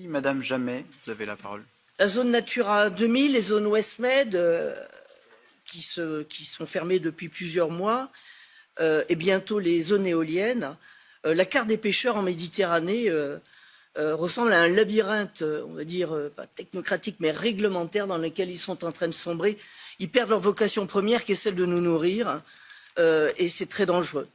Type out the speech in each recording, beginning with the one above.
Madame Jamais, vous avez la parole. La zone Natura 2000, les zones Westmed, qui sont fermées depuis plusieurs mois, et bientôt les zones éoliennes, la carte des pêcheurs en Méditerranée ressemble à un labyrinthe, on va dire, pas technocratique, mais réglementaire, dans lequel ils sont en train de sombrer. Ils perdent leur vocation première, qui est celle de nous nourrir, et c'est très dangereux.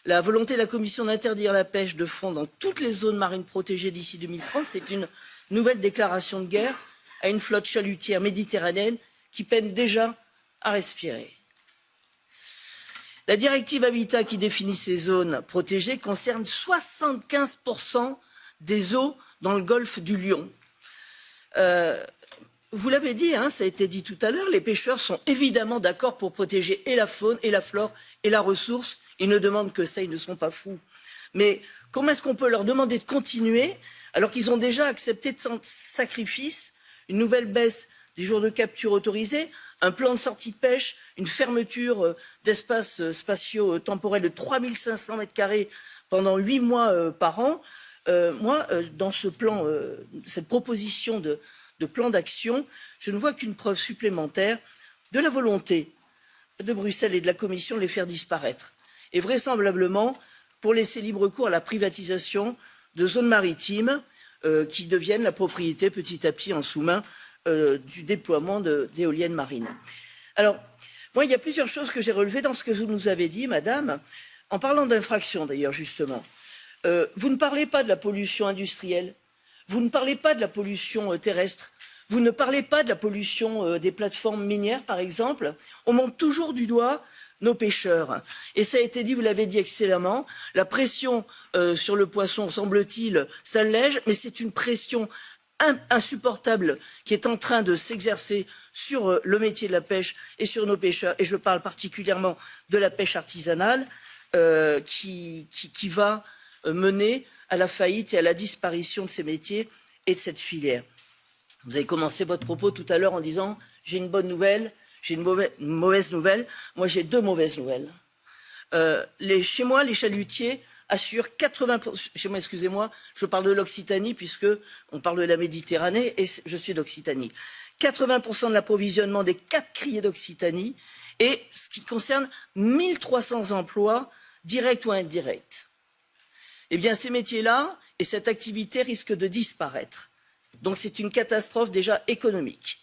La volonté de la Commission d'interdire la pêche de fond dans toutes les zones marines protégées d'ici 2030, c'est une nouvelle déclaration de guerre à une flotte chalutière méditerranéenne qui peine déjà à respirer. La directive Habitat qui définit ces zones protégées concerne 75% des eaux dans le golfe du Lion. Vous l'avez dit, hein, ça a été dit tout à l'heure, les pêcheurs sont évidemment d'accord pour protéger et la faune, et la flore, et la ressource. Ils ne demandent que ça, ils ne sont pas fous. Mais comment est-ce qu'on peut leur demander de continuer alors qu'ils ont déjà accepté de sacrifice une nouvelle baisse des jours de capture autorisés, un plan de sortie de pêche, une fermeture d'espaces spatiaux temporels de 3500 m² pendant 8 mois par an. Dans ce plan, cette proposition de plan d'action, je ne vois qu'une preuve supplémentaire de la volonté de Bruxelles et de la Commission de les faire disparaître. Et vraisemblablement pour laisser libre cours à la privatisation de zones maritimes qui deviennent la propriété petit à petit en sous-main du déploiement d'éoliennes marines. Alors, moi, il y a plusieurs choses que j'ai relevées dans ce que vous nous avez dit, madame, en parlant d'infraction d'ailleurs, justement. Vous ne parlez pas de la pollution industrielle, vous ne parlez pas de la pollution terrestre, vous ne parlez pas de la pollution des plateformes minières, par exemple. On monte toujours du doigt nos pêcheurs. Et ça a été dit, vous l'avez dit excellemment, la pression sur le poisson, semble-t-il, s'allège, mais c'est une pression insupportable qui est en train de s'exercer sur le métier de la pêche et sur nos pêcheurs. Et je parle particulièrement de la pêche artisanale qui va mener à la faillite et à la disparition de ces métiers et de cette filière. Vous avez commencé votre propos tout à l'heure en disant « j'ai une bonne nouvelle ». J'ai une mauvaise nouvelle. Moi, j'ai deux mauvaises nouvelles. Chez moi, les chalutiers assurent 80%. Chez moi, excusez-moi, je parle de l'Occitanie puisque on parle de la Méditerranée et je suis d'Occitanie. 80% de l'approvisionnement des 4 criées d'Occitanie et ce qui concerne 1300 emplois directs ou indirects. Eh bien, ces métiers-là et cette activité risquent de disparaître. Donc, c'est une catastrophe déjà économique.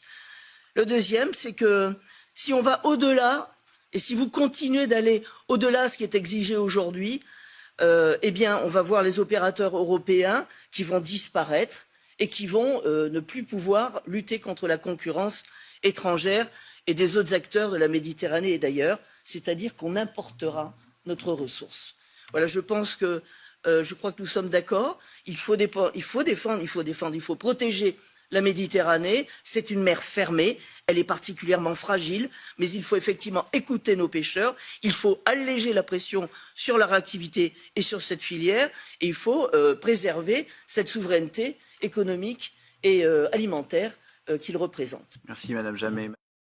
Le deuxième, c'est que si on va au-delà, et si vous continuez d'aller au-delà de ce qui est exigé aujourd'hui, eh bien, on va voir les opérateurs européens qui vont disparaître et qui vont ne plus pouvoir lutter contre la concurrence étrangère et des autres acteurs de la Méditerranée et d'ailleurs, c'est-à-dire qu'on importera notre ressource. Voilà, je pense que, je crois que nous sommes d'accord. Il faut défendre, il faut protéger la Méditerranée, c'est une mer fermée, elle est particulièrement fragile, mais il faut effectivement écouter nos pêcheurs, il faut alléger la pression sur leur activité et sur cette filière, et il faut préserver cette souveraineté économique et alimentaire qu'ils représentent. Merci Madame Jamais.